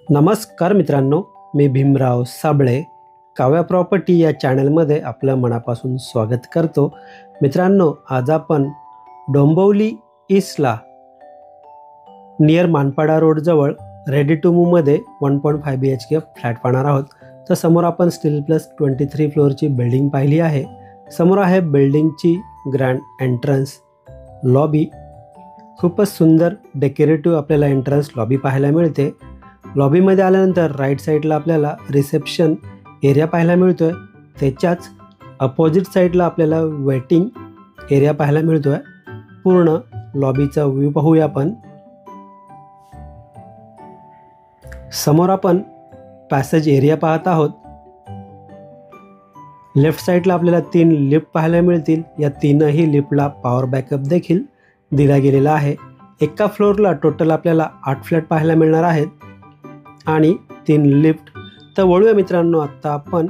नमस्कार मित्रांनो, मी भीमराव साबळे काव्या प्रॉपर्टी या चॅनलमध्ये आपलं मनापासून स्वागत करतो। मित्रांनो, आज आपण डोंबिवली ईस्टला नियर मानपाडा रोडजवळ रेडी टू मूव्हमध्ये 1.5 BHK फ्लॅट पाहणार आहोत। तर समोर आपण स्टील प्लस 23 फ्लोअरची बिल्डिंग पाहिली आहे। समोर आहे बिल्डिंगची ग्रँड एंट्रन्स लॉबी। खूपच सुंदर डेकोरेटिव्ह आपल्याला एंट्रन्स लॉबी पाहायला मिळते। लॉबीमध्ये आल्यानंतर राईट साईडला आपल्याला रिसेप्शन एरिया पाहायला मिळतोय। त्याच्याच अपोजिट साईडला आपल्याला वेटिंग एरिया पाहायला मिळतोय। पूर्ण लॉबीचा व्ह्यू पाहूया आपण। समोर आपण पॅसेज एरिया पाहत आहोत। लेफ्ट साईडला आपल्याला 3 लिफ्ट पाहायला मिळतील। या तीनही लिफ्टला पॉवर बॅकअप देखील दिला गेलेला आहे। एका फ्लोअरला टोटल आपल्याला 8 फ्लॅट पाहायला मिळणार आहेत आणि 3 लिफ्ट। तर वळूया मित्रांनो आता आपण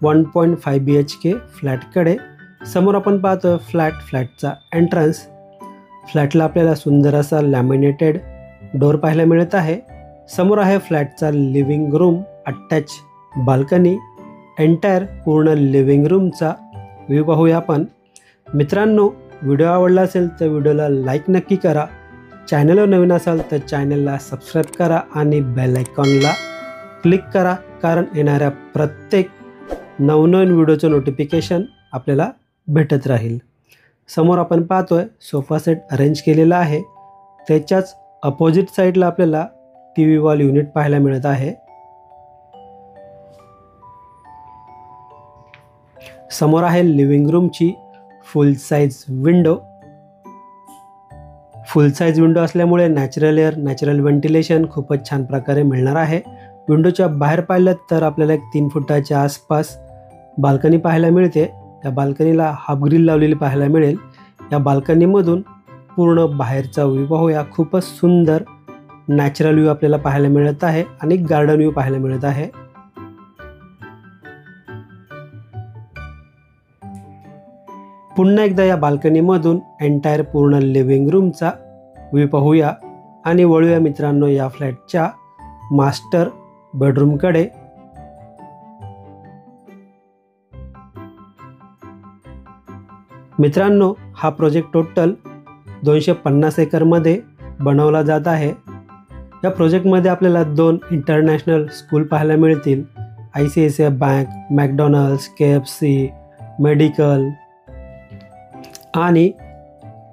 1.5 BHK फ्लॅटकडे। समोर आपण पाहतोय फ्लॅटचा एंट्रन्स। फ्लॅटला आपल्याला सुंदर असा लॅमिनेटेड डोर पाहायला मिळत आहे। समोर आहे फ्लॅटचा living room, attach balcony. Entire पूर्ण लिव्हिंग रूमचा व्ह्यू पाहूया आपण। मित्रांनो, व्हिडिओ आवडला असेल तर व्हिडिओला लाईक नक्की करा। चॅनलवर नवीन असाल तर चॅनलला सबस्क्राईब करा आणि बेल आयकॉनला क्लिक करा, कारण येणाऱ्या प्रत्येक नवनवीन व्हिडिओचं नोटिफिकेशन आपल्याला भेटत राहील। समोर आपण पाहतोय सोफा सेट अरेंज केलेला आहे। त्याच्याच अपोजिट साईडला आपल्याला टीव्ही वॉल युनिट पाहायला मिळत आहे। समोर आहे लिव्हिंग रूमची फुल साईज विंडो। फुल साईज विंडो असल्यामुळे नॅचरल एअर, नॅचरल व्हेंटिलेशन खूपच छान प्रकारे मिळणार आहे। विंडोच्या बाहेर पाहिलं तर आपल्याला एक 3 फुटाच्या आसपास बाल्कनी पाहायला मिळते। या बाल्कनीला हाफ ग्रिल लावलेली पाहायला मिळेल। या बाल्कनीमधून पूर्ण बाहेरचा व्ह्यू पाहूया। खूपच सुंदर नॅचरल व्ह्यू आपल्याला पाहायला मिळत आहे आणि गार्डन व्ह्यू पाहायला मिळत आहे। पुन्हा एकदा या बाल्कनीमधून एंटायर पूर्ण लिव्हिंग रूमचा व्ह्यू पाहूया आणि वळूया मित्रांनो या फ्लॅटच्या मास्टर बेडरूमकडे। मित्रांनो, हा प्रोजेक्ट टोटल 250 एकरमध्ये बनवला जात आहे। या प्रोजेक्टमध्ये आपल्याला 2 इंटरनॅशनल स्कूल पाहायला मिळतील। ICICI bank, McDonald's, KFC, medical आणि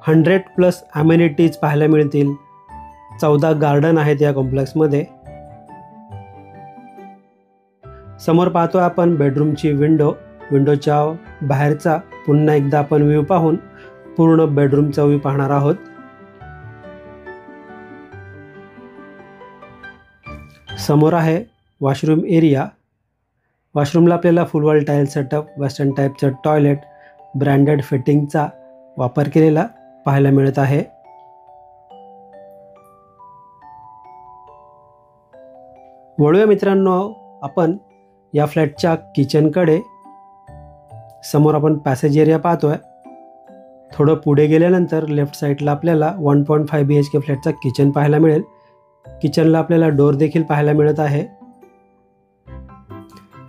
100+ अमेनिटीज पाहायला मिळतील। 14 गार्डन आहेत या कॉम्प्लेक्समध्ये। समोर पाहतोय आपण बेडरूमची विंडोच्या बाहेरचा पुन्हा एकदा आपण व्ह्यू पाहून पूर्ण बेडरूमचा व्ह्यू पाहणार आहोत। समोर आहे वॉशरूम एरिया। वॉशरूमला आपल्याला full wall tile setup, western टाईपचं टॉयलेट, ब्रँडेड फिटिंगचा वापर केलेला पाहायला मिळत आहे। वळूया मित्रांनो आपण या फ्लॅटच्या किचनकडे। समोर आपण पॅसेज एरिया पाहतोय। थोडं पुढे गेल्यानंतर लेफ्ट साईडला आपल्याला 1.5 BHK फ्लॅटचा किचन पाहायला मिळेल। किचनला आपल्याला डोर देखील पाहायला मिळत आहे।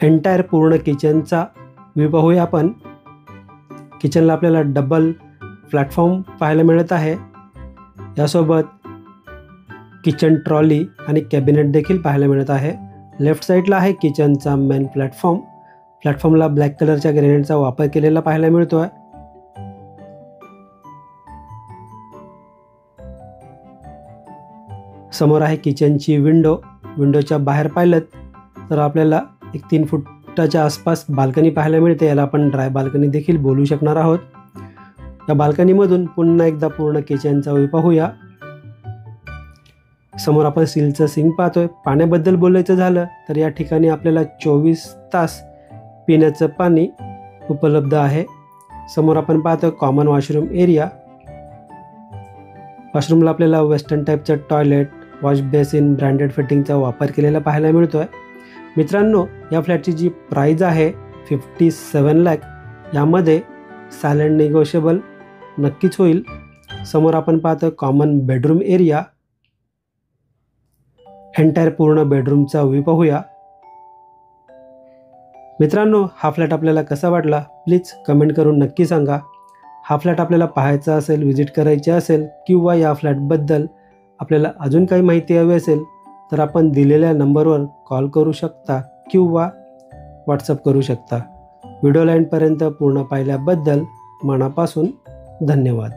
एंटायर पूर्ण किचनचा व्ह्यू पाहूया आपण। किचनला आपल्याला डबल प्लॅटफॉर्म पाहायला मिळत आहे। यासोबत किचन ट्रॉली आणि कॅबिनेट देखील पाहायला मिळत आहे। लेफ्ट साईडला आहे किचनचा मेन प्लॅटफॉर्म। प्लॅटफॉर्मला ब्लॅक कलरच्या ग्रेनाइटचा वापर केलेला पाहायला मिळतोय। समोर आहे किचनची विंडोच्या बाहेर पाहिलं तर आपल्याला एक 3 फुटाच्या आसपास बाल्कनी पाहायला मिळते। याला आपण ड्राय बाल्कनी देखील बोलू शकणार आहोत। या बाल्कनीमधून पुन्हा एकदा पूर्ण किचनचा व्ह्यू पाहूया। समोर आपण स्टीलचं सिंक पाहतोय। पाण्याबद्दल बोलायचं झालं तर या ठिकाणी आपल्याला 24 तास पिण्याचं पाणी उपलब्ध आहे। समोर आपण पाहतोय कॉमन वॉशरूम एरिया। वॉशरूमला आपल्याला वेस्टर्न टाईपचं टॉयलेट, वॉश बेसिन, ब्रँडेड फिटिंगचा वापर केलेला पाहायला मिळतोय। मित्रांनो, या फ्लॅटची जी प्राइस आहे 57 लाख, यामध्ये सायलेंट निगोशिएबल नक्कीच होईल। समोर आपण पाहतोय कॉमन बेडरूम एरिया। एंटायर पूर्ण बेडरूमचा व्ह्यू पाहूया. मित्रांनो, हा फ्लॅट आपल्याला कसा वाटला प्लीज कमेंट करून नक्की सांगा. हा फ्लॅट आपल्याला पाहायचा असेल, व्हिजिट करायची असेल किंवा या फ्लॅटबद्दल आपल्याला अजून काही माहिती हवी असेल तर आपण दिलेल्या नंबरवर कॉल करू शकता किंवा व्हॉट्सअप करू शकता. व्हिडिओ लाईनपर्यंत पूर्ण पाहिल्याबद्दल मनापासून धन्यवाद.